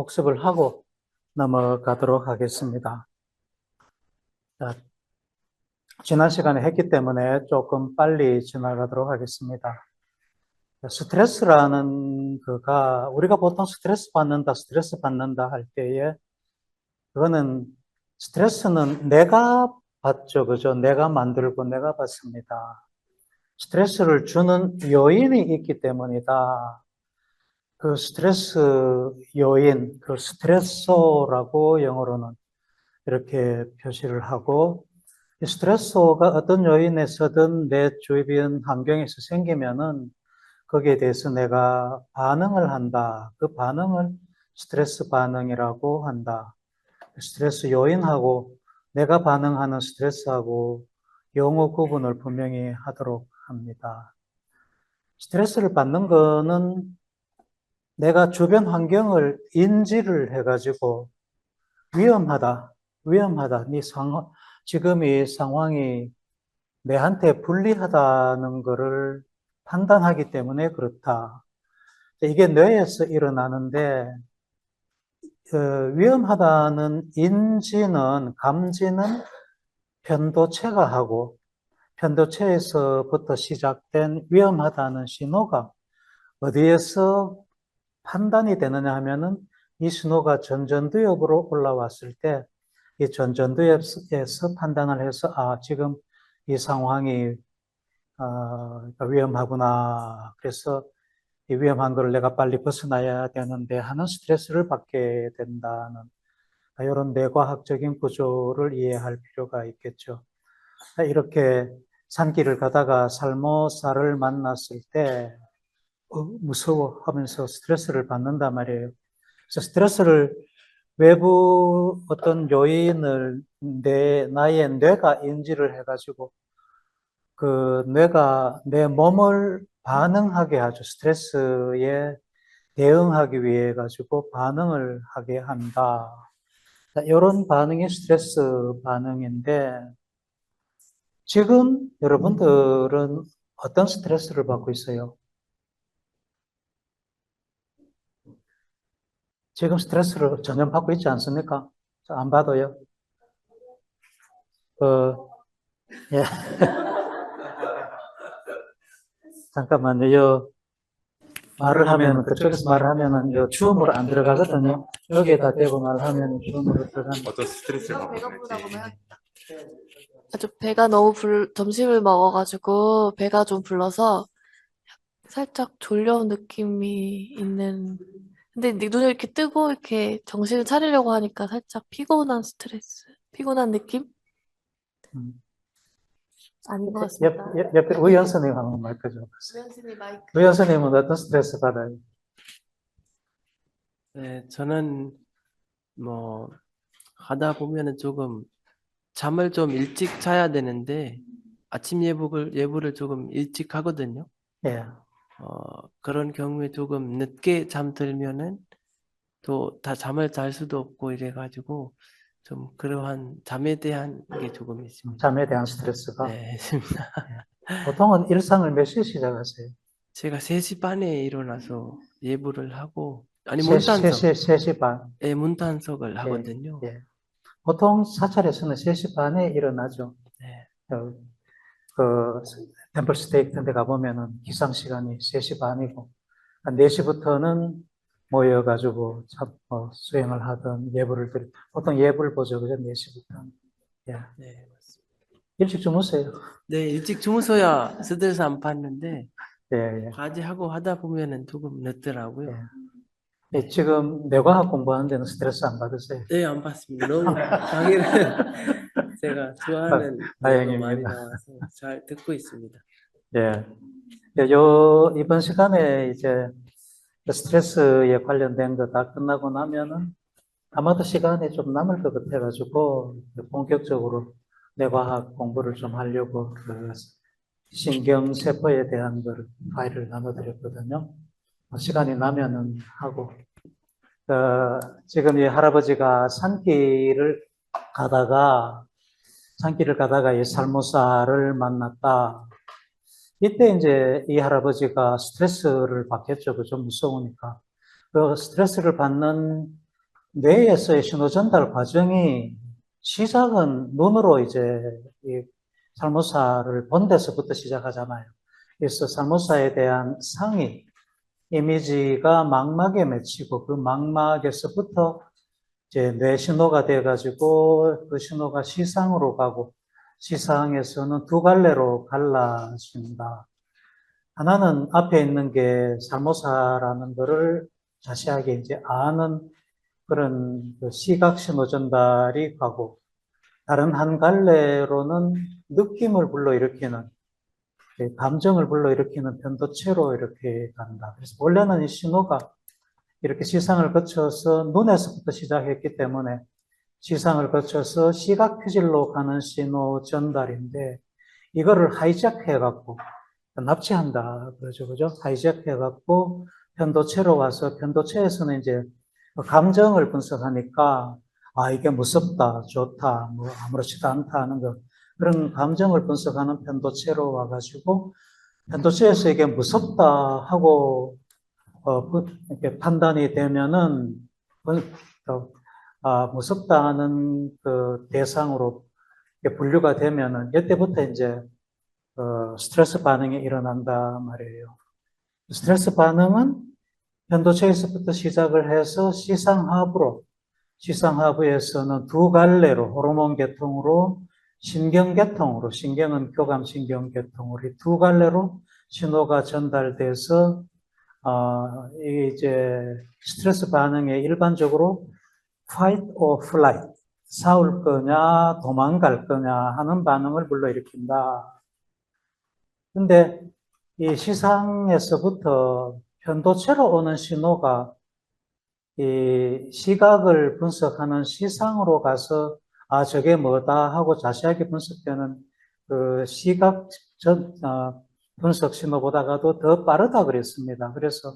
복습을 하고 넘어가도록 하겠습니다. 자, 지난 시간에 했기 때문에 조금 빨리 지나가도록 하겠습니다. 스트레스라는 거가 우리가 보통 스트레스 받는다 할 때에 그거는 스트레스는 내가 받죠. 그죠? 내가 만들고 내가 받습니다. 스트레스를 주는 요인이 있기 때문이다. 그 스트레스 요인, 그 스트레서라고 영어로는 이렇게 표시를 하고, 이 스트레서가 어떤 요인에서든 내 주변 환경에서 생기면은 거기에 대해서 내가 반응을 한다. 그 반응을 스트레스 반응이라고 한다. 스트레스 요인하고 내가 반응하는 스트레스하고 용어 구분을 분명히 하도록 합니다. 스트레스를 받는 거는 내가 주변 환경을 인지를 해가지고 위험하다. 지금 이 상황이 내한테 불리하다는 것을 판단하기 때문에 그렇다. 이게 뇌에서 일어나는데, 위험하다는 감지는 편도체가 하고, 편도체에서부터 시작된 위험하다는 신호가 어디에서 판단이 되느냐 하면은 이 신호가 전전두엽으로 올라왔을 때 이 전전두엽에서 판단을 해서 지금 이 상황이 위험하구나. 그래서 이 위험한 걸 내가 빨리 벗어나야 되는데 하는 스트레스를 받게 된다는 이런 뇌과학적인 구조를 이해할 필요가 있겠죠. 이렇게 산길을 가다가 살모사를 만났을 때 무서워 하면서 스트레스를 받는단 말이에요. 그래서 스트레스를 외부 어떤 요인을 나의 뇌가 인지를 해가지고 그 뇌가 내 몸을 반응하게 하죠. 스트레스에 대응하기 위해 가지고 반응을 하게 한다. 이런 반응이 스트레스 반응인데 지금 여러분들은 어떤 스트레스를 받고 있어요? 지금 스트레스를 전혀 받고 있지 않습니까? 안 받아요? 예. 잠깐만요. 말을 하면, 그쪽에서 말을 하면은, 주음으로 안 들어가거든요. 여기에다 대고 말하면 주음으로 들어간다. 어떤 스트레스를 받고 배가 있는지. 부르다고 해야겠다. 아주 배가 너무 점심을 먹어가지고 배가 좀 불러서 살짝 졸려온 느낌이 있는. 근데 눈을 이렇게 뜨고 이렇게 정신을 차리려고 하니까 살짝 피곤한 느낌? 음. 아닌 것 같습니다. 옆에 의원 선생님 한번 마이크 좀 보세요. 의원 선생님은 어떤 스트레스 받아요? 네, 저는 하다 보면은 조금 잠을 좀 일찍 자야 되는데 아침 예불을 조금 일찍 하거든요. 예. 그런 경우에 조금 늦게 잠들면은 또 다 잠을 잘 수도 없고 이래가지고 좀 그러한 잠에 대한 게 조금 있습니다. 잠에 대한 스트레스가? 네, 있습니다. 보통은 일상을 몇 시에 시작하세요? 제가 3시 반에 일어나서 예불을 하고, 아니, 3시 반? 예, 문탄석을 예, 하거든요. 예. 보통 사찰에서는 3시 반에 일어나죠. 네. 그 템플 스테이 같은 데 가보면은 기상 시간이 3시 반이고 4시부터는 모여가지고 수행을 하던 보통 예불 보죠. 그죠? 4시부터. 예. 네, 맞습니다. 일찍 주무세요. 네, 일찍 주무서야 스트레스 안 받는데, 예, 예. 과제하고 하다 보면은 조금 늦더라고요. 예. 예, 지금 뇌과학 공부하는 데는 스트레스 안 받으세요? 네, 안 받습니다. 너무 강의를 제가 좋아하는 내용도 다행입니다. 많이 나와서 잘 듣고 있습니다. 예. 이번 시간에 이제 스트레스에 관련된 거 다 끝나고 나면은 아마도 시간이 좀 남을 것 같아가지고 본격적으로 뇌과학 공부를 좀 하려고 신경세포에 대한 파일을 나눠드렸거든요. 시간이 나면은 하고 지금 이 할아버지가 산길을 가다가 이 살모사를 만났다. 이때 이제 이 할아버지가 스트레스를 받겠죠. 그죠? 무서우니까. 그 스트레스를 받는 뇌에서의 신호 전달 과정이 시작은 눈으로 이제 이 살모사를 본 데서부터 시작하잖아요. 그래서 살모사에 대한 상이, 이미지가 망막에 맺히고 그 망막에서부터 이제 뇌 신호가 돼가지고 그 신호가 시상으로 가고 시상에서는 두 갈래로 갈라진다. 하나는 앞에 있는 게 살모사라는 거를 자세하게 이제 아는 그런 그 시각 신호 전달이 가고 다른 한 갈래로는 느낌을 불러일으키는 감정을 불러일으키는 편도체로 이렇게 간다. 그래서 원래는 이 신호가 이렇게 시상을 거쳐서 눈에서부터 시작했기 때문에 시상을 거쳐서 시각 표질로 가는 신호 전달인데 이거를 하이잭해갖고 납치한다 그러죠, 그죠? 하이잭해갖고 편도체로 와서 편도체에서는 이제 감정을 분석하니까 아 이게 무섭다, 좋다, 뭐 아무렇지도 않다 하는 거 그런 감정을 분석하는 편도체로 와가지고 편도체에서 이게 무섭다 하고 이렇게 판단이 되면은 무섭다 하는 그 대상으로 분류가 되면은 이때부터 이제 스트레스 반응이 일어난다 말이에요. 스트레스 반응은 편도체에서부터 시작을 해서 시상하부로, 시상하부에서는 두 갈래로 호르몬 계통으로 신경 계통으로, 신경은 교감 신경 계통으로 두 갈래로 신호가 전달돼서 이제 스트레스 반응에 일반적으로 fight or flight, 싸울 거냐, 도망갈 거냐 하는 반응을 불러일으킨다. 근데 이 시상에서부터 편도체로 오는 신호가 이 시각을 분석하는 시상으로 가서 아 저게 뭐다 하고 자세하게 분석되는 그 시각 분석 신호보다가도 더 빠르다 그랬습니다. 그래서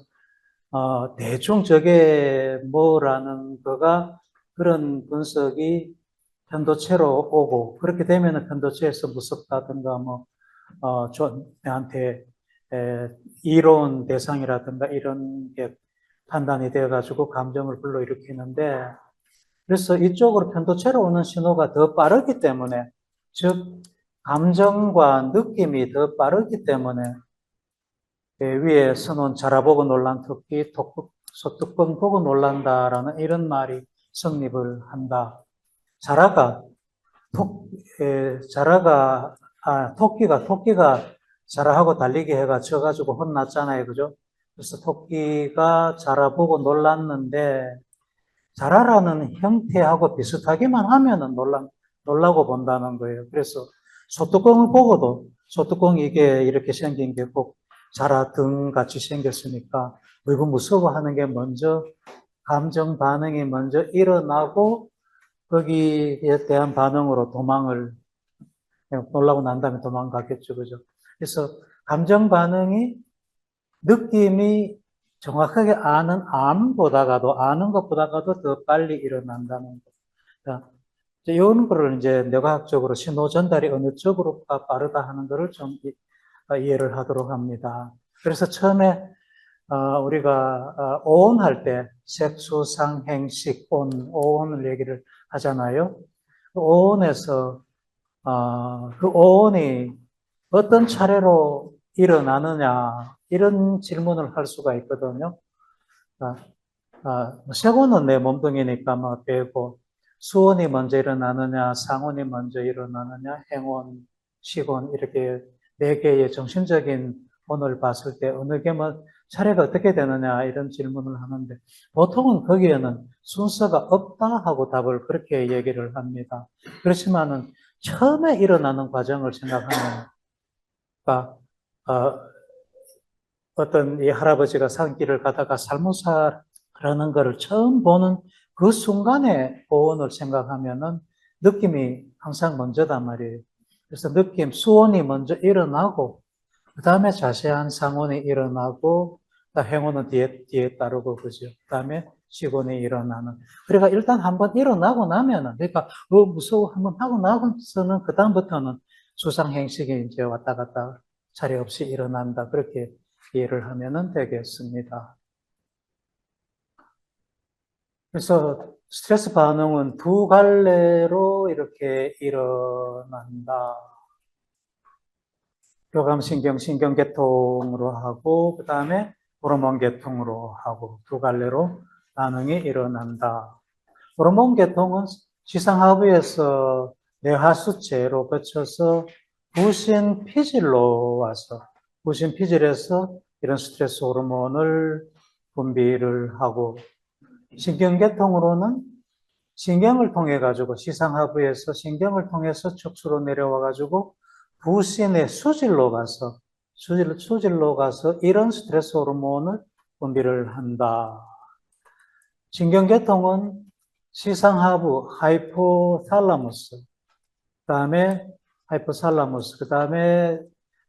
대충 저게 뭐라는 거가 그런 분석이 편도체로 오고 그렇게 되면 편도체에서 무섭다든가 뭐 내한테 이로운 대상이라든가 이런 게 판단이 되어가지고 감정을 불러일으키는데 그래서 이쪽으로 편도체로 오는 신호가 더 빠르기 때문에 즉 감정과 느낌이 더 빠르기 때문에 위에 써놓은 자라보고 놀란 토끼, 소뚜껑 보고 놀란다라는 이런 말이 성립을 한다. 자라가 토끼가 자라하고 달리기 해가 져가지고 혼났잖아요. 그죠? 그래서 토끼가 자라보고 놀랐는데, 자라라는 형태하고 비슷하기만 하면은 놀라고 본다는 거예요. 그래서 소뚜껑을 보고도, 소뚜껑이 이게 이렇게 생긴 게 꼭 자라 등 같이 생겼으니까, 이거 무서워하는 게 먼저, 감정 반응이 먼저 일어나고, 거기에 대한 반응으로 도망을 놀라고 난 다음에 도망가겠죠, 그죠? 그래서 감정 반응이 느낌이 정확하게 아는 것보다가도 더 빨리 일어난다는 거. 그러니까 이런 거를 이제 뇌과학적으로 신호 전달이 어느 쪽으로가 빠르다 하는 거를 좀 이해를 하도록 합니다. 그래서 처음에 우리가 오온할 때 색수상행식 오온을 얘기를 하잖아요. 오온에서 그 오온이 어떤 차례로 일어나느냐 이런 질문을 할 수가 있거든요. 세곤은 내 몸뚱이니까 뭐 빼고 수온이 먼저 일어나느냐 상온이 먼저 일어나느냐 행온, 식온 이렇게 네 개의 정신적인 온을 봤을 때 어느 게 뭐 차례가 어떻게 되느냐 이런 질문을 하는데 보통은 거기에는 순서가 없다 하고 답을 그렇게 얘기를 합니다. 그렇지만은 처음에 일어나는 과정을 생각하면 어떤 이 할아버지가 산길을 가다가 살모사라는 것을 처음 보는 그 순간의 오온을 생각하면은 느낌이 항상 먼저단 말이에요. 그래서 수온이 먼저 일어나고, 그 다음에 자세한 상온이 일어나고, 행온은 뒤에 따르고, 그죠? 그 다음에 식온이 일어나는. 그러니까 일단 한번 일어나고 나면은, 그러니까, 무서워 한번 하고 나서는, 그다음부터는 수상행식이 이제 왔다 갔다 차례 없이 일어난다. 그렇게 이해를 하면 되겠습니다. 그래서 스트레스 반응은 두 갈래로 이렇게 일어난다. 교감신경, 신경계통으로 하고, 그 다음에 호르몬 계통으로 하고, 두 갈래로 반응이 일어난다. 호르몬 계통은 시상하부에서 뇌하수체로 거쳐서 부신 피질로 와서, 부신 피질에서 이런 스트레스 호르몬을 분비를 하고, 신경계통으로는 신경을 통해 가지고 시상하부에서 신경을 통해서 척수로 내려와 가지고 부신의 수질로 가서 수질로 가서 이런 스트레스 호르몬을 분비를 한다. 신경계통은 시상하부 하이포탈라무스, 그다음에 하이포살라무스, 그다음에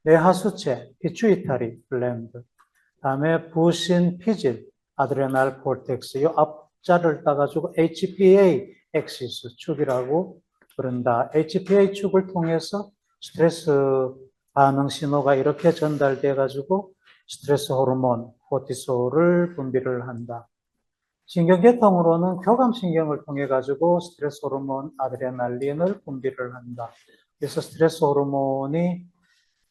뇌하수체 피추이타리 글랜드, 그다음에 부신 피질 아드레날 코르텍스, 이 앞자를 따가지고 HPA 엑시스 축이라고 그런다. HPA 축을 통해서 스트레스 반응 신호가 이렇게 전달돼 가지고 스트레스 호르몬 코티솔을 분비를 한다. 신경계통으로는 교감신경을 통해 가지고 스트레스 호르몬 아드레날린을 분비를 한다. 그래서 스트레스 호르몬이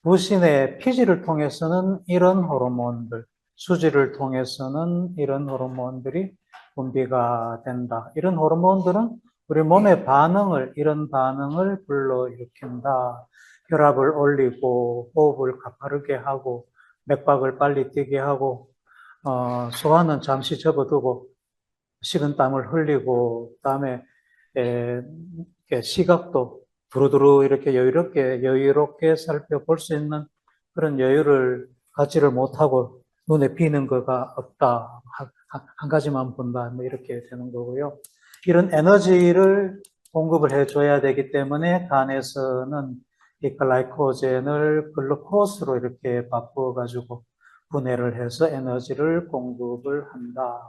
부신의 피지를 통해서는 이런 호르몬들, 수지를 통해서는 이런 호르몬들이 분비가 된다. 이런 호르몬들은 우리 몸의 반응을, 이런 반응을 불러일으킨다. 혈압을 올리고, 호흡을 가파르게 하고, 맥박을 빨리 뛰게 하고, 소화는 잠시 접어두고, 식은땀을 흘리고, 그다음에 시각도 두루두루 이렇게 여유롭게 살펴볼 수 있는 그런 여유를 갖지를 못하고 눈에 띄는 거가 없다. 한 가지만 본다. 뭐 이렇게 되는 거고요. 이런 에너지를 공급을 해줘야 되기 때문에 간에서는 이 글라이코젠을 글루코스로 이렇게 바꿔가지고 분해를 해서 에너지를 공급을 한다.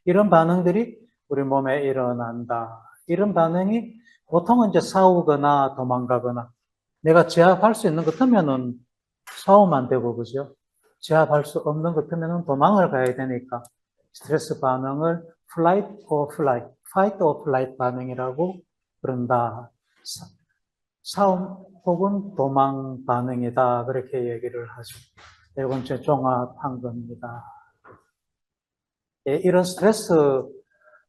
이런 반응들이 우리 몸에 일어난다. 이런 반응이 보통은 이제 싸우거나 도망가거나 내가 제압할 수 있는 것 같으면은 싸우면 안 되고, 그죠? 제압할 수 없는 것 같으면은 도망을 가야 되니까 스트레스 반응을 flight or flight, fight or flight 반응이라고 그런다. 싸움 혹은 도망 반응이다. 그렇게 얘기를 하죠. 네 번째 종합한 겁니다. 이런 스트레스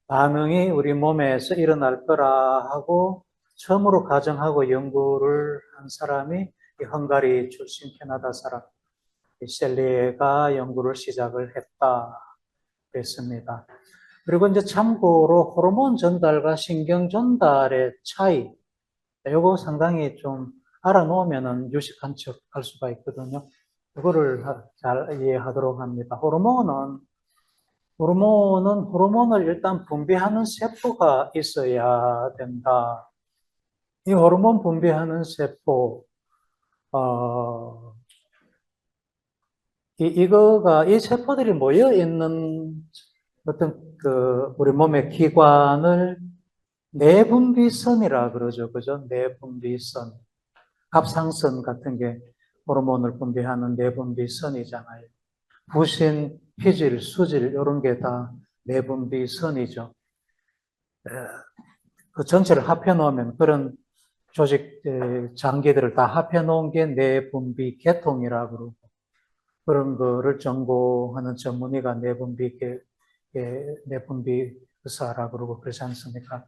반응이 우리 몸에서 일어날 거라 하고 처음으로 가정하고 연구를 한 사람이 이 헝가리 출신 캐나다 사람 셀리에가 연구를 시작을 했다 그랬습니다. 그리고 이제 참고로 호르몬 전달과 신경 전달의 차이, 이거 상당히 좀 알아놓으면은 유식한 척 할 수가 있거든요. 이거를 잘 이해하도록 합니다. 호르몬을 일단 분비하는 세포가 있어야 된다. 이 호르몬 분비하는 세포, 이 세포들이 모여 있는 어떤 우리 몸의 기관을 내분비선이라 그러죠. 그죠? 내분비선. 갑상선 같은 게 호르몬을 분비하는 내분비선이잖아요. 부신, 피질, 수질, 이런 게 다 내분비선이죠. 그 전체를 합해놓으면 그런 조직, 장기들을 다 합해놓은 게 내분비 계통이라고 그러고, 그런 거를 전공하는 전문의가 내분비 의사라고 그러고 그러지 않습니까?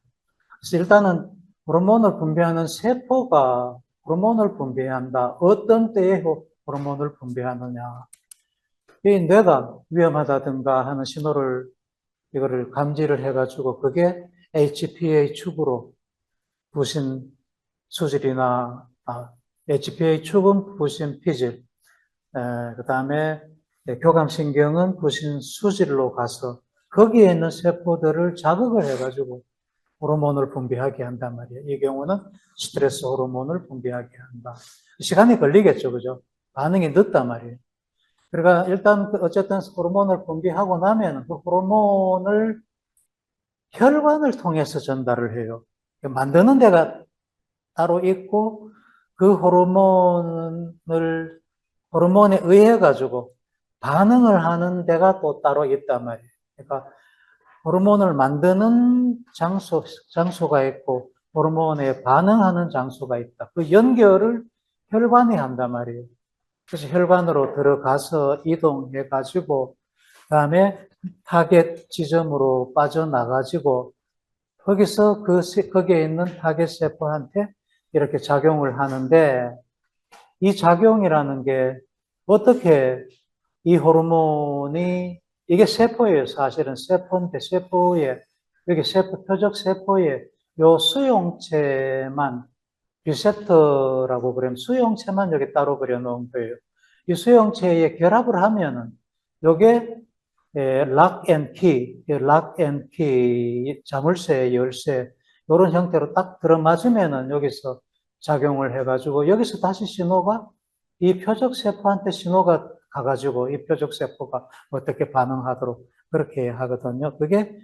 그래서 일단은 호르몬을 분비하는 세포가 호르몬을 분비한다. 어떤 때에 호르몬을 분비하느냐. 이 뇌가 위험하다든가 하는 신호를 이거를 감지를 해가지고 그게 HPA 축으로 부신 수질이나 HPA 축은 부신 피질, 그 다음에 교감신경은 부신 수질로 가서 거기에 있는 세포들을 자극을 해가지고 호르몬을 분비하게 한단 말이에요. 이 경우는 스트레스 호르몬을 분비하게 한다. 시간이 걸리겠죠, 그죠? 반응이 늦단 말이에요. 그러니까 일단 어쨌든 호르몬을 분비하고 나면 그 호르몬을 혈관을 통해서 전달을 해요. 만드는 데가 따로 있고 그 호르몬에 의해 가지고 반응을 하는 데가 또 따로 있단 말이에요. 그러니까 호르몬을 만드는 장소가 있고, 호르몬에 반응하는 장소가 있다. 그 연결을 혈관이 한단 말이에요. 그래서 혈관으로 들어가서 이동해가지고, 그 다음에 타겟 지점으로 빠져나가지고, 거기서 거기에 있는 타겟 세포한테 이렇게 작용을 하는데, 이 작용이라는 게 어떻게 이 호르몬이, 이게 세포예요. 사실은 세포인데, 여기 표적 세포에 요 수용체만, 리셉터라고 그러면 수용체만 여기 따로 그려놓은 거예요. 이 수용체에 결합을 하면은, 요게 락앤키, 자물쇠, 열쇠, 이런 형태로 딱 들어맞으면은 여기서 작용을 해가지고, 여기서 다시 신호가 이 표적 세포한테 신호가 가가지고, 이 표적 세포가 어떻게 반응하도록 그렇게 하거든요. 그게,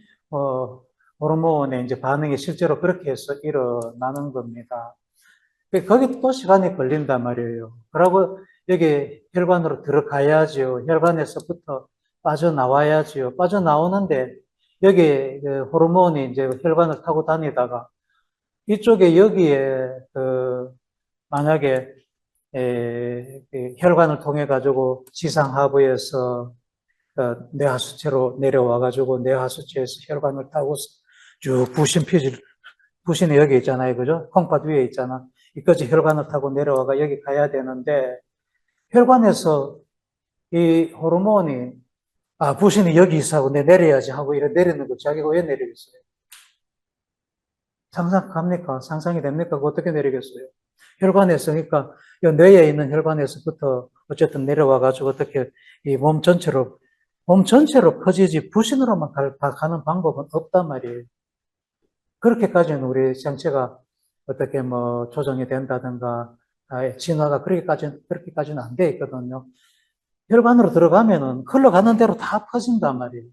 호르몬의 이제 반응이 실제로 그렇게 해서 일어나는 겁니다. 거기 또 시간이 걸린단 말이에요. 그러고 여기 혈관으로 들어가야지요. 혈관에서부터 빠져나와야지요. 빠져나오는데 여기 그 호르몬이 이제 혈관을 타고 다니다가 이쪽에 여기에 그 만약에 그 혈관을 통해 가지고 지상하부에서 뇌하수체로 내려와 가지고 뇌하수체에서 혈관을 타고 쭉 부신이 여기 있잖아요. 그죠? 콩팥 위에 있잖아. 이까지 혈관을 타고 내려와가 여기 가야 되는데, 혈관에서 이 호르몬이, 부신이 여기 있어 하고 내 내려야지 하고 이래 내리는 거 자기가 왜 내리겠어요? 상상 갑니까? 상상이 됩니까? 그거 어떻게 내리겠어요? 혈관에서, 그러니까 뇌에 있는 혈관에서부터 어쨌든 내려와가지고 어떻게 이 몸 전체로 퍼지지 부신으로만 가는 방법은 없단 말이에요. 그렇게까지는 우리 생체가 어떻게 뭐 조정이 된다든가, 진화가 그렇게까지는 안 돼 있거든요. 혈관으로 들어가면은 흘러가는 대로 다 퍼진단 말이에요.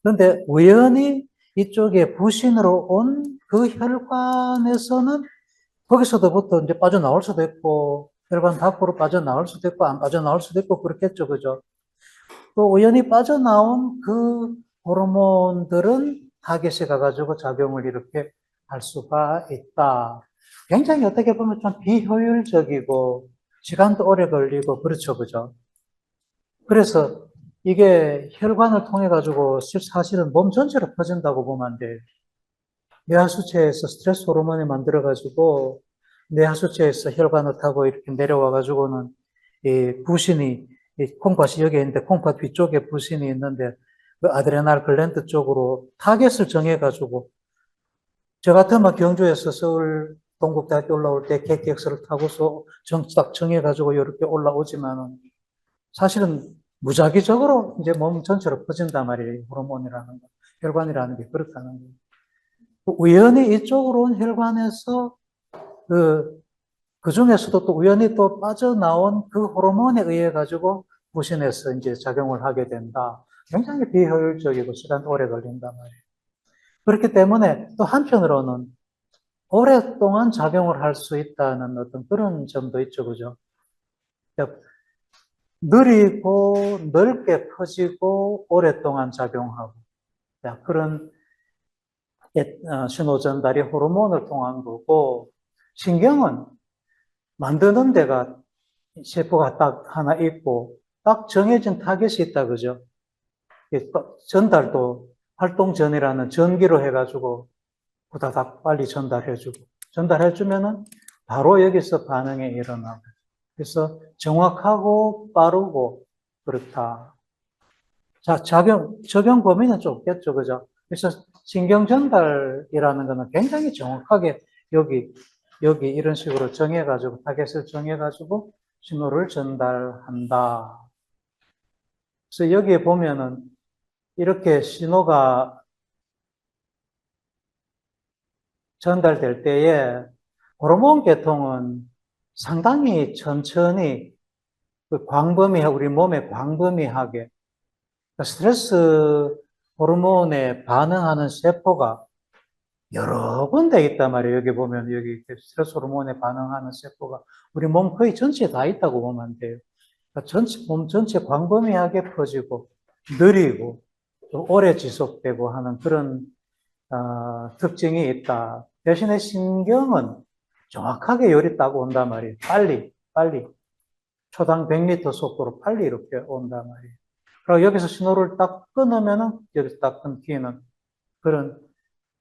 그런데 우연히 이쪽에 부신으로 온 그 혈관에서는 거기서부터 이제 빠져나올 수도 있고, 혈관 밖으로 빠져나올 수도 있고, 안 빠져나올 수도 있고, 그렇겠죠. 그죠? 또 우연히 빠져나온 그 호르몬들은 타겟에 가가지고 작용을 이렇게 할 수가 있다. 굉장히 어떻게 보면 좀 비효율적이고, 시간도 오래 걸리고, 그렇죠. 그죠? 그래서 이게 혈관을 통해 가지고 사실은 몸 전체로 퍼진다고 보면 안 돼요. 뇌하수체에서 스트레스 호르몬이 만들어 가지고 뇌하수체에서 혈관을 타고 이렇게 내려와 가지고는 이 부신이, 이 콩팥이 여기 있는데 콩팥 뒤쪽에 부신이 있는데 그 아드레날 글랜드 쪽으로 타겟을 정해 가지고, 저 같으면 경주에서 서울 동국대학교 올라올 때 KTX를 타고서 딱 정해 가지고 이렇게 올라오지만은 사실은 무작위적으로 이제 몸 전체로 퍼진단 말이에요. 호르몬이라는 거, 혈관이라는 게 그렇다는 거예요. 우연히 이쪽으로 온 혈관에서 그 중에서도 또 우연히 또 빠져나온 그 호르몬에 의해 가지고 부신해서 이제 작용을 하게 된다. 굉장히 비효율적이고 시간 오래 걸린단 말이에요. 그렇기 때문에 또 한편으로는 오랫동안 작용을 할 수 있다는 어떤 그런 점도 있죠. 그죠? 느리고 넓게 퍼지고 오랫동안 작용하고, 그런 신호 전달이 호르몬을 통한 거고, 신경은 만드는 데가 세포가 딱 하나 있고 딱 정해진 타겟이 있다. 그죠? 전달도 활동전이라는 전기로 해가지고 후다닥 빨리 전달해주면은 바로 여기서 반응이 일어나고, 그래서 정확하고 빠르고 그렇다. 자, 적용 범위는 좁겠죠. 그죠? 그래서 신경 전달이라는 거는 굉장히 정확하게 여기 이런 식으로 정해가지고, 타겟을 정해가지고 신호를 전달한다. 그래서 여기에 보면은 이렇게 신호가 전달될 때에 호르몬 계통은 상당히 천천히 우리 몸에 광범위하게 스트레스 호르몬에 반응하는 세포가 여러 군데 있단 말이에요. 여기 보면 여기 스트레스 호르몬에 반응하는 세포가 우리 몸 거의 전체에 다 있다고 보면 돼요. 그러니까 몸 전체 광범위하게 퍼지고 느리고 좀 오래 지속되고 하는 그런 특징이 있다. 대신에 신경은 정확하게 열이 딱 온단 말이에요. 빨리. 초당 100m 속도로 빨리 이렇게 온단 말이에요. 그리고 여기서 신호를 딱 끊으면은 여기서 딱 끊기는 그런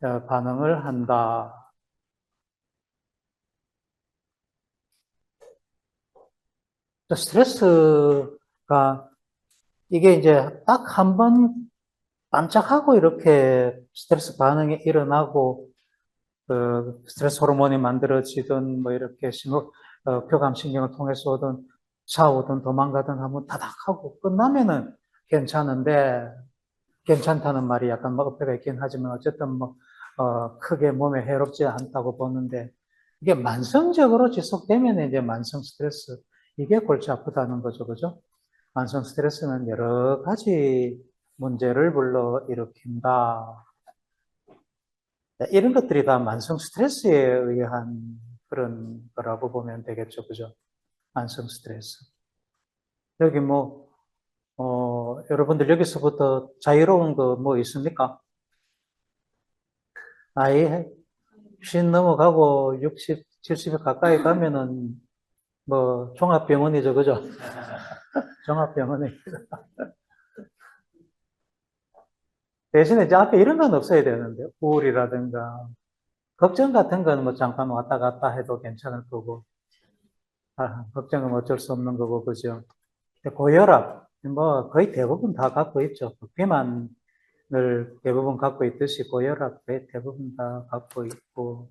반응을 한다. 스트레스가 이게 이제 딱 한 번 반짝하고 이렇게 스트레스 반응이 일어나고 스트레스 호르몬이 만들어지든 뭐 이렇게 교감신경을 통해서 오든 싸우든 도망가든 하면 다닥 하고 끝나면은 괜찮은데 괜찮다는 말이 약간 뭐 어폐가 있긴 하지만 어쨌든 뭐 크게 몸에 해롭지 않다고 보는데 이게 만성적으로 지속되면 이제 만성 스트레스 이게 골치 아프다는 거죠, 그죠? 만성 스트레스는 여러 가지 문제를 불러 일으킨다. 이런 것들이 다 만성 스트레스에 의한 그런 거라고 보면 되겠죠, 그죠? 만성 스트레스. 여기 뭐, 여러분들 여기서부터 자유로운 거 뭐 있습니까? 나이 50 넘어가고 60, 70에 가까이 가면은 뭐 종합병원이죠, 그죠? 종합병원이. 대신에 이제 앞에 이런 건 없어야 되는데, 우울이라든가, 걱정 같은 거는 뭐 잠깐 왔다 갔다 해도 괜찮을 거고, 걱정은 어쩔 수 없는 거고, 그죠? 고혈압, 뭐 거의 대부분 다 갖고 있죠. 비만을 대부분 갖고 있듯이 고혈압 거의 대부분 다 갖고 있고,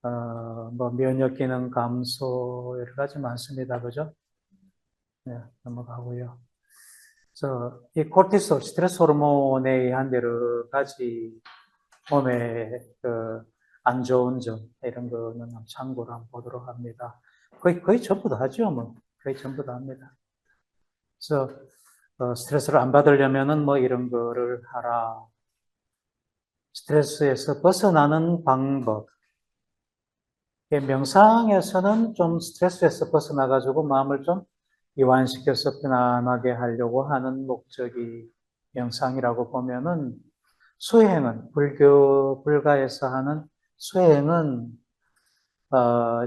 뭐 면역 기능 감소 여러 가지 많습니다. 그죠? 네, 넘어가고요. 그래서 이 코르티솔, 스트레스 호르몬에 의한 여러 가지 몸에 안 좋은 점 이런 거는 참고로 한번 보도록 합니다. 거의 전부 다 하죠, 뭐 거의 전부 다 합니다. 그래서 스트레스를 안 받으려면은 뭐 이런 거를 하라. 스트레스에서 벗어나는 방법. 명상에서는 좀 스트레스에서 벗어나가지고 마음을 좀 이완시켜서 편안하게 하려고 하는 목적이 명상이라고 보면은 수행은, 불가에서 하는 수행은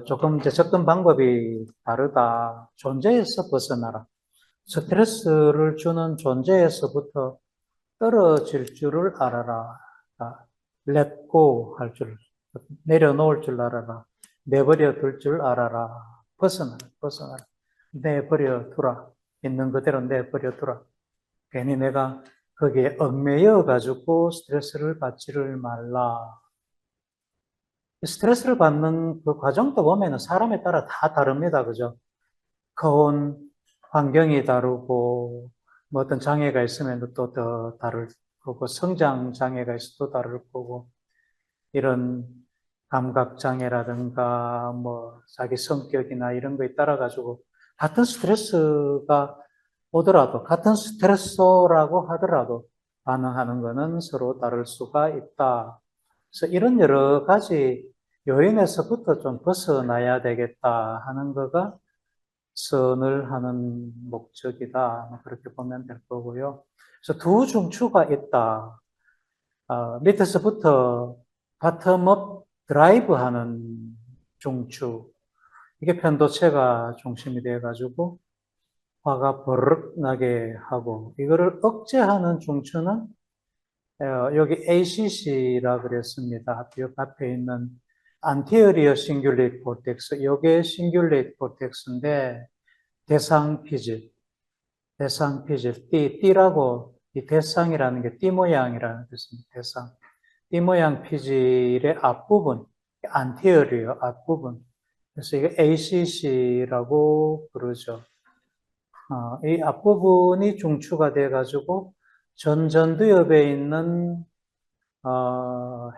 조금 이제 접근 방법이 다르다. 존재에서 벗어나라. 스트레스를 주는 존재에서부터 떨어질 줄을 알아라. let go 할 줄, 내려놓을 줄 알아라. 내버려 둘 줄 알아라. 벗어나라. 내버려 두라. 있는 그대로 내버려 두라. 괜히 내가 거기에 얽매여 가지고 스트레스를 받지를 말라. 스트레스를 받는 그 과정도 보면은 사람에 따라 다 다릅니다. 그죠? 커온 환경이 다르고, 뭐 어떤 장애가 있으면 또 더 다를 거고, 성장 장애가 있어도 다를 거고, 이런 감각 장애라든가, 뭐 자기 성격이나 이런 거에 따라 가지고, 같은 스트레스가 오더라도, 같은 스트레스라고 하더라도, 반응하는 거는 서로 다를 수가 있다. 그래서 이런 여러 가지 요인에서부터 좀 벗어나야 되겠다 하는 거가 선을 하는 목적이다. 뭐 그렇게 보면 될 거고요. 그래서 두 중추가 있다. 밑에서부터 바텀업 드라이브 하는 중추. 이게 편도체가 중심이 돼가지고 화가 버럭 나게 하고, 이거를 억제하는 중추는 여기 ACC라 그랬습니다. 이 앞에 있는 anterior cingulate cortex, 이게 cingulate cortex인데 대상 피질, 띠라고 이 대상이라는 게 띠 모양이라는 뜻입니다. 대상. 띠 모양 피질의 앞부분, anterior 앞부분. 그래서 이게 ACC라고 부르죠. 이 앞부분이 중추가 돼가지고 전두엽에 있는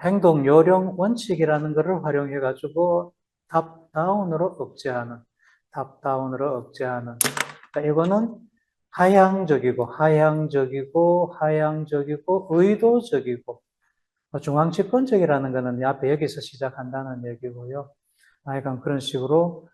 행동 요령 원칙이라는 것을 활용해가지고 탑다운으로 억제하는, 그러니까 이거는 하향적이고, 의도적이고, 중앙집권적이라는 것은 앞에 여기서 시작한다는 얘기고요. 하여간 그런 식으로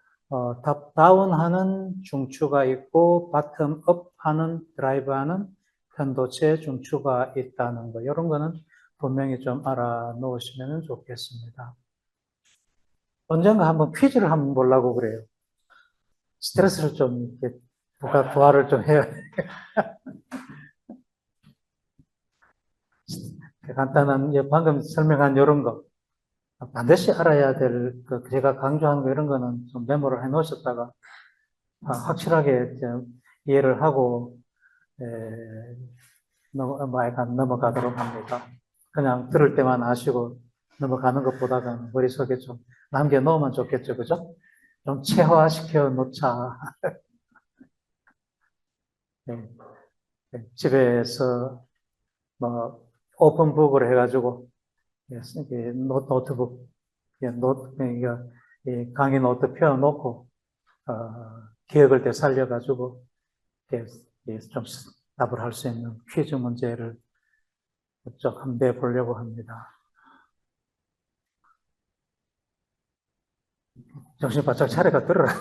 탑다운 하는 중추가 있고 바텀업 하는 드라이브 하는 편도체 중추가 있다는 거, 이런 거는 분명히 좀 알아놓으시면 좋겠습니다. 언젠가 한번 퀴즈를 한번 보려고 그래요. 스트레스를 좀 이렇게 부활을 좀 해야 간단한 방금 설명한 이런 거 반드시 알아야 될 제가 강조한 거 이런 거는 좀 메모를 해 놓으셨다가 확실하게 이해를 하고 넘어가도록 합니다. 그냥 들을 때만 아시고 넘어가는 것보다는 머릿속에 좀 남겨놓으면 좋겠죠, 그죠? 좀 체화시켜 놓자. 네. 네. 집에서 뭐 오픈북을 해가지고 노트북, 그러니까 강의 노트 펴놓고 기억을 되살려가지고 좀 답을 할 수 있는 퀴즈 문제를 쭉 한번 내보려고 합니다. 정신 바짝 차려가 들어라.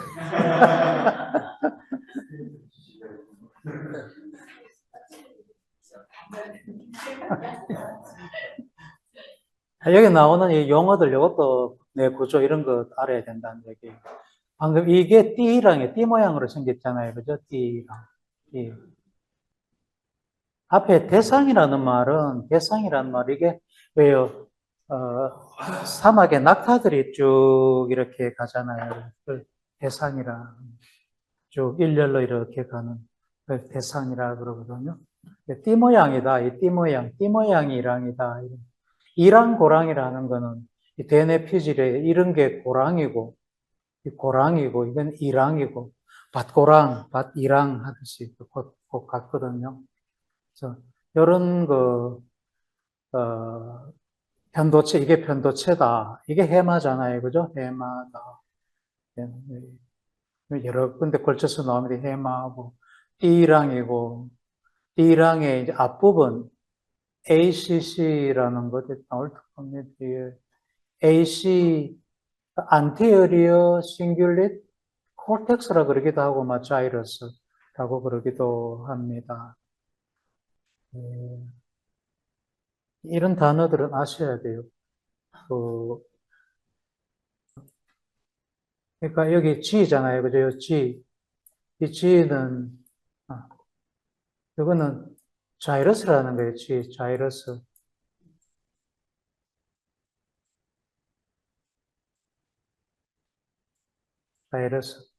여기 나오는 이 용어들, 이것도 내 구조 이런 거 알아야 된다는 얘기. 방금 이게 띠랑이에요. 띠 모양으로 생겼잖아요. 그죠? 띠랑. 띠. 앞에 대상이라는 말은, 이게 왜요? 사막에 낙타들이 쭉 이렇게 가잖아요. 그 대상이라. 쭉 일렬로 이렇게 가는 그 대상이라 그러거든요. 띠 모양이다. 이 띠 모양이 이랑이다. 이랑 고랑이라는 거는 이 대뇌 피질에 이런 게 고랑이고, 이건 이랑이고, 밭고랑, 밭이랑 하듯이 곧 같거든요. 그래서 이런 편도체, 이게 편도체다. 이게 해마잖아요. 그죠? 해마다. 여러 군데 걸쳐서 나오는데 해마하고, 띠랑이고, 띠랑의 이제 앞부분, ACC라는 것이 나올 겁니다. AC, anterior cingulate cortex라 그러기도 하고, gyrus라고 그러기도 합니다. 이런 단어들은 아셔야 돼요. 그러니까 여기 G잖아요. 그죠? G. 이 G는, 이거는 자이러스라는 거예요. G, 자이러스. 자이러스.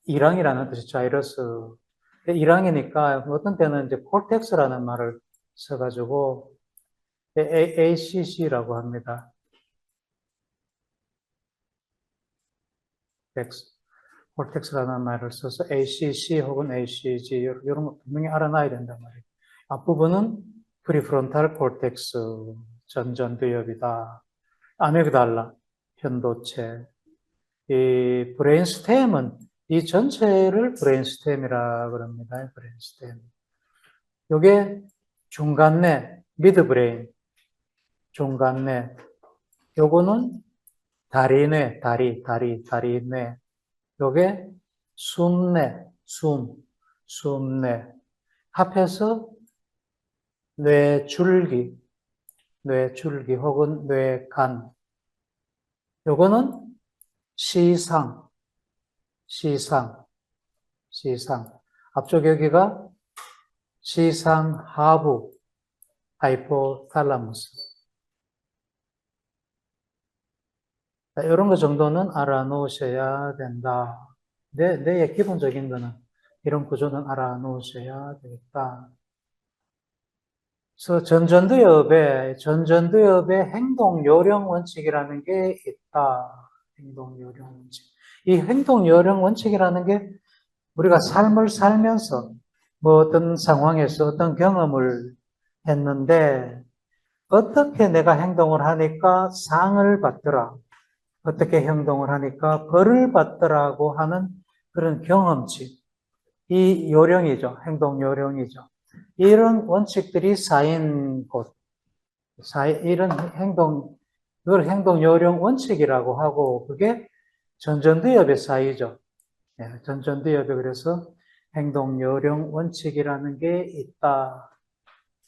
이랑이라는 뜻이 자이러스. 이랑이니까 어떤 때는 이제 콜텍스라는 말을 써가지고 ACC라고 합니다. 콜텍스라는 말을 써서 ACC 혹은 ACG 이런 거 분명히 알아놔야 된단 말이에요. 앞부분은 프리프론탈 콜텍스 전전두엽이다. 아메그달라 편도체. 이 브레인스템은 이 전체를 브레인스템이라 그럽니다. 브레인스템. 요게 중간내, 미드브레인, 중간내. 요거는 다리뇌, 다리뇌. 요게 숨내, 숨내. 합해서 뇌줄기 혹은 뇌간. 요거는 시상. 앞쪽 여기가 시상 하부, 하이포탈라무스. 이런 거 정도는 알아놓으셔야 된다. 뇌의 기본적인 거는 이런 구조는 알아놓으셔야 되겠다. 그래서 전전두엽의 행동 요령 원칙이라는 게 있다. 행동 요령 원칙. 이 행동 요령 원칙이라는 게 우리가 삶을 살면서 뭐 어떤 상황에서 어떤 경험을 했는데 어떻게 내가 행동을 하니까 상을 받더라. 어떻게 행동을 하니까 벌을 받더라고 하는 그런 경험치. 이 요령이죠. 행동 요령이죠. 이런 원칙들이 쌓인 곳. 이런 그걸 행동 요령 원칙이라고 하고 그게 전전두엽에 쌓이죠. 전전두엽에 그래서 행동 요령 원칙이라는 게 있다.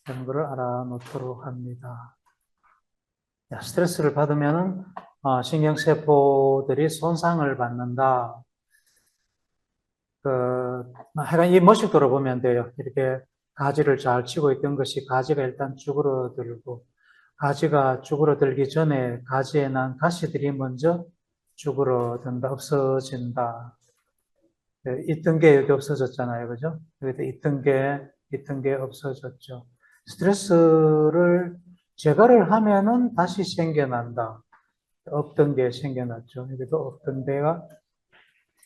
이런 것을 알아놓도록 합니다. 스트레스를 받으면은 신경세포들이 손상을 받는다. 하여간 이 모식도로 보면 돼요. 이렇게 가지를 잘 치고 있던 것이 가지가 일단 쭈그러들고, 가지가 쭈그러들기 전에 가지에 난 가시들이 먼저 쭈그러든다, 없어진다. 있던 게 여기 없어졌잖아요. 그죠? 여기도 있던 게 없어졌죠. 스트레스를 제거를 하면은 다시 생겨난다. 없던 게 생겨났죠. 여기도 없던 데가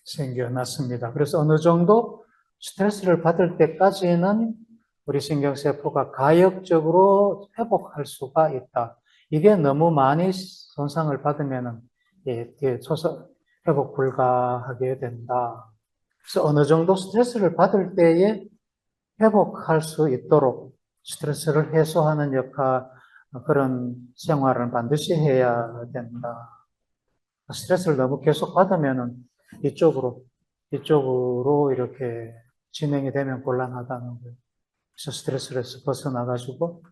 생겨났습니다. 그래서 어느 정도 스트레스를 받을 때까지는 우리 신경세포가 가역적으로 회복할 수가 있다. 이게 너무 많이 손상을 받으면은 회복 불가하게 된다. 그래서 어느 정도 스트레스를 받을 때에 회복할 수 있도록 스트레스를 해소하는 그런 생활을 반드시 해야 된다. 스트레스를 너무 계속 받으면은 이쪽으로 이렇게 진행이 되면 곤란하다는 거예요. 그래서 스트레스에서 벗어나가지고,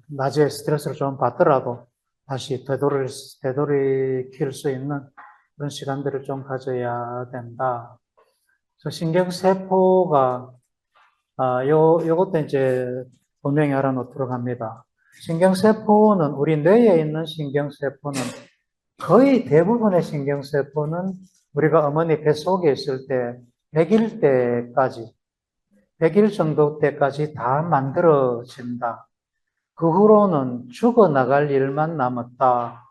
낮에 스트레스를 좀 받더라도 다시 되돌이킬 수 있는 그런 시간들을 좀 가져야 된다. 그래서 신경세포가, 요것도 이제 분명히 알아놓도록 합니다. 신경세포는, 우리 뇌에 있는 신경세포는 거의 대부분의 신경세포는 우리가 어머니 뱃속에 있을 때 100일 때까지, 100일 정도 때까지 다 만들어진다. 그 후로는 죽어나갈 일만 남았다.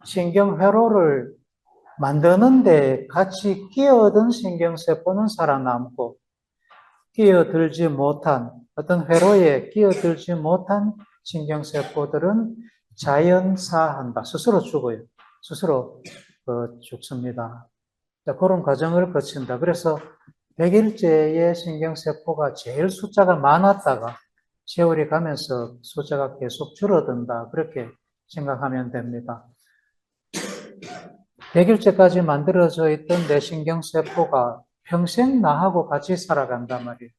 신경회로를 만드는데 같이 끼어든 신경세포는 살아남고, 끼어들지 못한, 어떤 회로에 끼어들지 못한 신경세포들은 자연사한다. 스스로 죽어요. 스스로 죽습니다. 그런 과정을 거친다. 그래서 100일째의 신경세포가 제일 숫자가 많았다가 세월이 가면서 숫자가 계속 줄어든다. 그렇게 생각하면 됩니다. 100일째까지 만들어져 있던 내 신경세포가 평생 나하고 같이 살아간단 말이에요.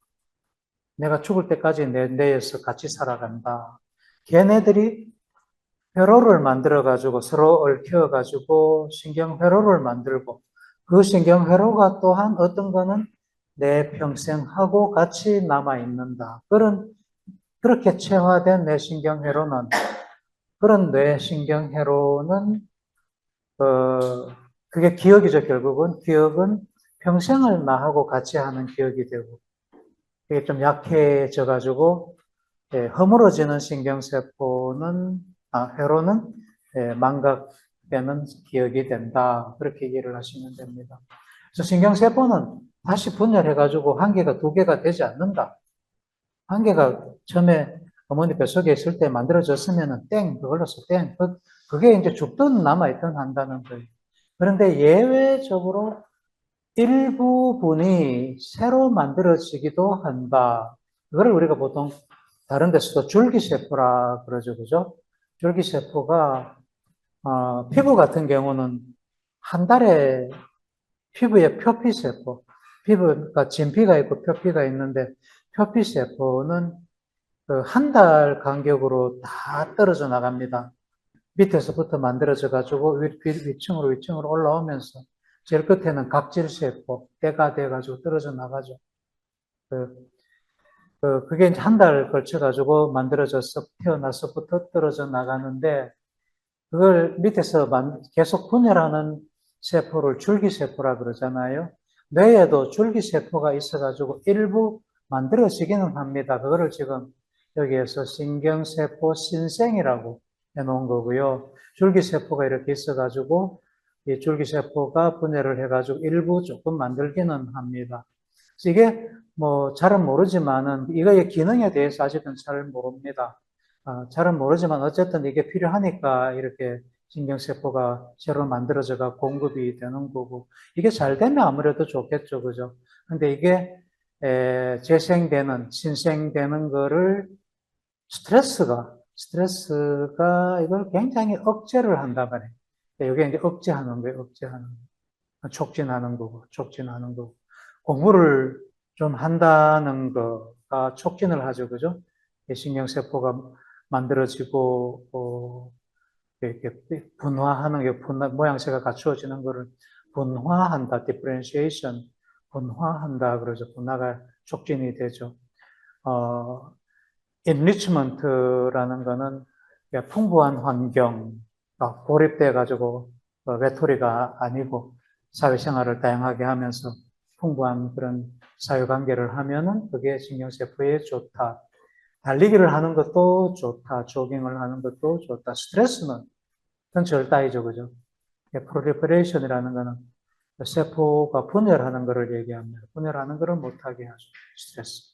내가 죽을 때까지 내 뇌에서 같이 살아간다. 걔네들이 회로를 만들어가지고 서로 얽혀가지고 신경회로를 만들고 그 신경회로가 또한 어떤 거는 내 평생하고 같이 남아있는다. 그렇게 체화된 뇌 신경회로는, 그런 뇌 신경회로는, 그게 기억이죠, 결국은. 기억은 평생을 나하고 같이 하는 기억이 되고, 이게 좀 약해져가지고, 허물어지는 신경세포는, 회로는 망각되는 기억이 된다. 그렇게 이해를 하시면 됩니다. 그래서 신경세포는 다시 분열해가지고 한 개가 두 개가 되지 않는다. 한 개가 처음에 어머니 뱃속에 있을 때 만들어졌으면은 그걸로서 그게 이제 죽든 남아있든 한다는 거예요. 그런데 예외적으로 일부분이 새로 만들어지기도 한다. 그걸 우리가 보통 다른 데서도 줄기세포라 그러죠. 그죠? 줄기세포가, 피부 같은 경우는 한 달에 피부에 표피세포, 피부가 진피가 있고 표피가 있는데 표피세포는 한 달 간격으로 다 떨어져 나갑니다. 밑에서부터 만들어져 가지고 위층으로 올라오면서 제일 끝에는 각질세포, 때가 돼가지고 떨어져 나가죠. 그게 이제 한 달 걸쳐가지고 만들어져서 태어나서부터 떨어져 나가는데, 그걸 밑에서 계속 분열하는 세포를 줄기세포라 그러잖아요. 뇌에도 줄기세포가 있어가지고 일부 만들어지기는 합니다. 그거를 지금 여기에서 신경세포 신생이라고 해놓은 거고요. 줄기세포가 이렇게 있어가지고 이 줄기세포가 분열을 해가지고 일부 조금 만들기는 합니다. 이게 뭐 잘은 모르지만은 이거의 기능에 대해서 아직은 잘 모릅니다. 잘은 모르지만 어쨌든 이게 필요하니까 이렇게 신경세포가 새로 만들어져가 공급이 되는 거고, 이게 잘 되면 아무래도 좋겠죠. 그죠? 근데 이게 신생되는 거를 스트레스가 이걸 굉장히 억제를 한단 말이에요. 이게 이제 억제하는 거예요. 촉진하는 거고. 공부를 좀 한다는 거가 촉진을 하죠. 그죠? 신경세포가 만들어지고, 이렇게 분화하는 게, 모양새가 갖추어지는 거를 분화한다, differentiation, 분화한다, 그러죠. 분화가 촉진이 되죠. enrichment라는 거는 풍부한 환경, 고립돼 가지고 외톨이가 아니고 사회생활을 다양하게 하면서 풍부한 그런 사회관계를 하면은 그게 신경세포에 좋다. 달리기를 하는 것도 좋다. 조깅을 하는 것도 좋다. 스트레스는 그건 절다이죠, 그죠? 프롤리퍼레이션이라는 거는 세포가 분열하는 것을 얘기합니다. 분열하는 것을 못하게 하죠. 스트레스.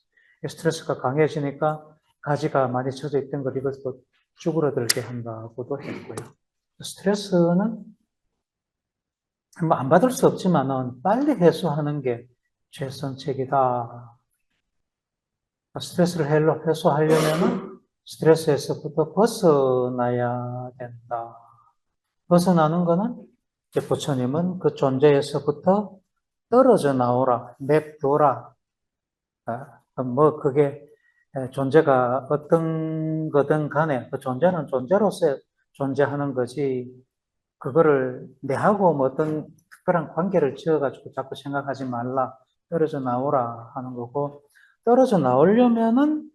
스트레스가 강해지니까 가지가 많이 쳐져 있던 걸 이것도 쭈그러들게 한다고도 했고요. 스트레스는 뭐안 받을 수 없지만은 빨리 해소하는 게 최선책이다. 스트레스를 해소하려면 스트레스에서부터 벗어나야 된다. 벗어나는 거는 이제 부처님은 그 존재에서부터 떨어져 나오라, 냅둬라. 뭐 그게 존재가 어떤 거든 간에 그 존재는 존재로서 존재하는 거지 그거를 내하고 뭐 어떤 특별한 관계를 지어가지고 자꾸 생각하지 말라. 떨어져 나오라 하는 거고 떨어져 나오려면은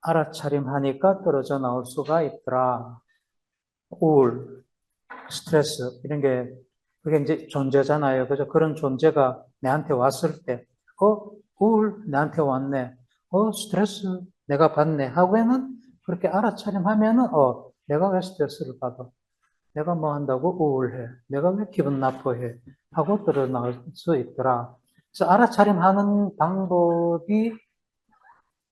알아차림하니까 떨어져 나올 수가 있더라. 우울, 스트레스 이런 게 그게 이제 존재잖아요. 그죠? 그런 존재가 내한테 왔을 때, 우울 나한테 왔네. 스트레스 내가 받네. 하고에는 그렇게 알아차림하면은, 내가 왜 스트레스를 받아? 내가 뭐 한다고 우울해? 내가 왜 기분 나빠해? 하고 드러날 수 있더라. 그래서 알아차림하는 방법이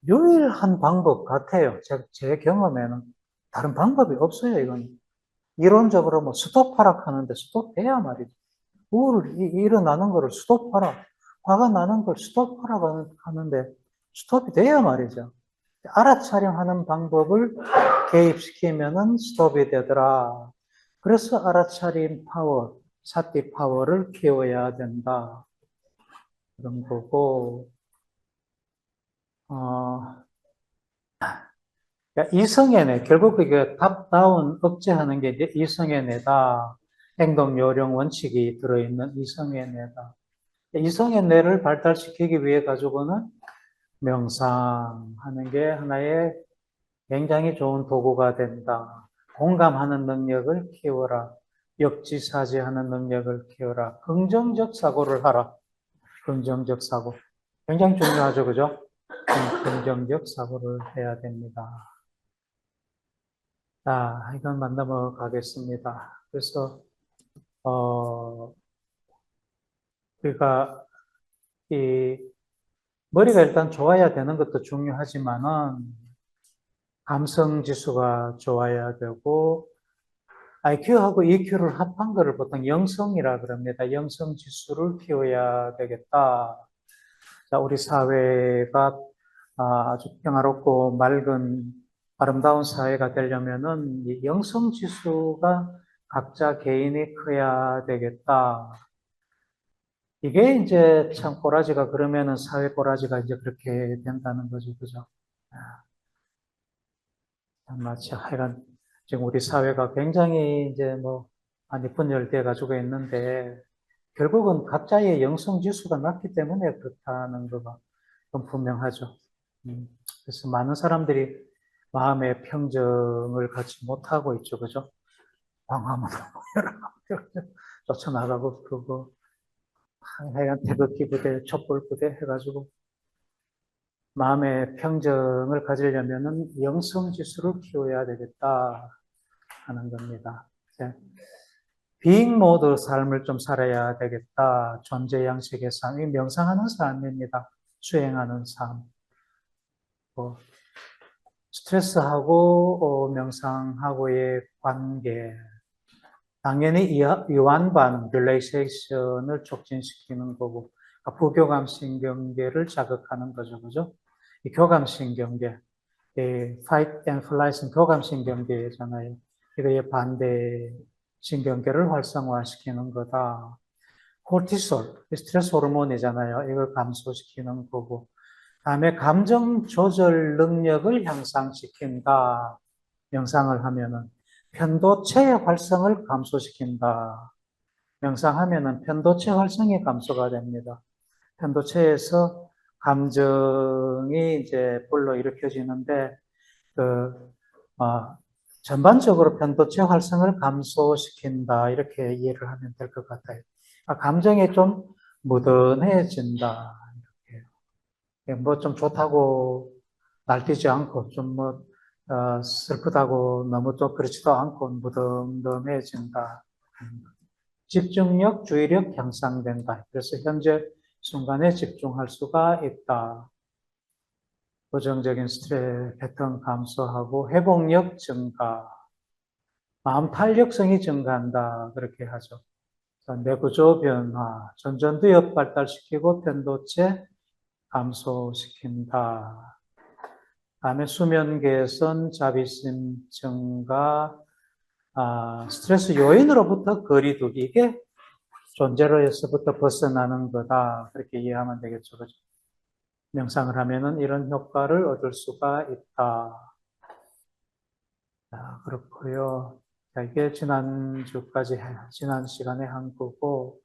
유일한 방법 같아요. 제 경험에는. 다른 방법이 없어요, 이건. 이론적으로 뭐 스톱하라 하는데 스톱해야 말이죠. 우울이 일어나는 거를 스톱하라. 화가 나는 걸 스톱하라 하는데 스톱이 돼야 말이죠. 알아차림하는 방법을 개입시키면은 스톱이 되더라. 그래서 알아차림 파워, 사티 파워를 키워야 된다. 그런 거고, 이성애내, 결국 그게 탑다운 억제하는 게 이제 이성애내다. 행동 요령 원칙이 들어있는 이성애내다. 이성애내를 발달시키기 위해 가지고는 명상하는 게 하나의 굉장히 좋은 도구가 된다. 공감하는 능력을 키워라. 역지사지하는 능력을 키워라. 긍정적 사고를 하라. 긍정적 사고. 굉장히 중요하죠, 그죠? 긍정적 사고를 해야 됩니다. 자, 이건 만나러 가겠습니다. 그래서, 우리가 이 머리가 일단 좋아야 되는 것도 중요하지만은 감성 지수가 좋아야 되고 IQ하고 EQ를 합한 거를 보통 영성이라 그럽니다. 영성 지수를 키워야 되겠다. 자, 우리 사회가 아주 평화롭고 맑은 아름다운 사회가 되려면은 이 영성 지수가 각자 개인이 커야 되겠다. 이게 이제 참 꼬라지가 그러면은 사회 꼬라지가 이제 그렇게 된다는 거죠. 그죠? 마치 하여간 지금 우리 사회가 굉장히 이제 뭐 많이 분열돼 가지고 있는데 결국은 각자의 영성 지수가 낮기 때문에 그렇다는 거가 좀 분명하죠. 그래서 많은 사람들이 마음의 평정을 갖지 못하고 있죠. 그죠? 광화문을 쫓아나가고 그거 하여간 태극기 부대, 촛불 부대 해가지고 마음의 평정을 가지려면은 영성 지수를 키워야 되겠다 하는 겁니다. 비잉 모드 삶을 좀 살아야 되겠다. 존재 양식의 삶이 명상하는 삶입니다. 수행하는 삶. 스트레스하고 명상하고의 관계. 당연히 이완반 릴레이세이션을 촉진시키는 거고 부교감신경계를 자극하는 거죠. 그죠? 이 교감신경계, fight and flight은 교감신경계잖아요. 이거의 반대 신경계를 활성화시키는 거다. 코르티솔, 스트레스 호르몬이잖아요. 이걸 감소시키는 거고. 다음에 감정 조절 능력을 향상시킨다. 명상을 하면은 편도체의 활성을 감소시킨다. 명상하면은 편도체 활성이 감소가 됩니다. 편도체에서 감정이 이제 불러 일으켜지는데 그 전반적으로 편도체 활성을 감소시킨다 이렇게 이해를 하면 될 것 같아요. 감정이 좀 무던해진다 이렇게 뭐 좀 좋다고 날뛰지 않고 좀 뭐 슬프다고 너무 또 그렇지도 않고 무덤덤해진다. 집중력, 주의력 향상된다. 그래서 현재 순간에 집중할 수가 있다. 부정적인 스트레스 패턴 감소하고 회복력 증가, 마음 탄력성이 증가한다. 그렇게 하죠. 뇌구조 변화, 전전두엽 발달시키고 편도체 감소시킨다. 다음에 수면 개선, 자비심 증가, 스트레스 요인으로부터 거리두기, 이게 존재로에서부터 벗어나는 거다. 그렇게 이해하면 되겠죠. 그죠? 명상을 하면은 이런 효과를 얻을 수가 있다. 그렇고요. 이게 지난 시간에 한 거고,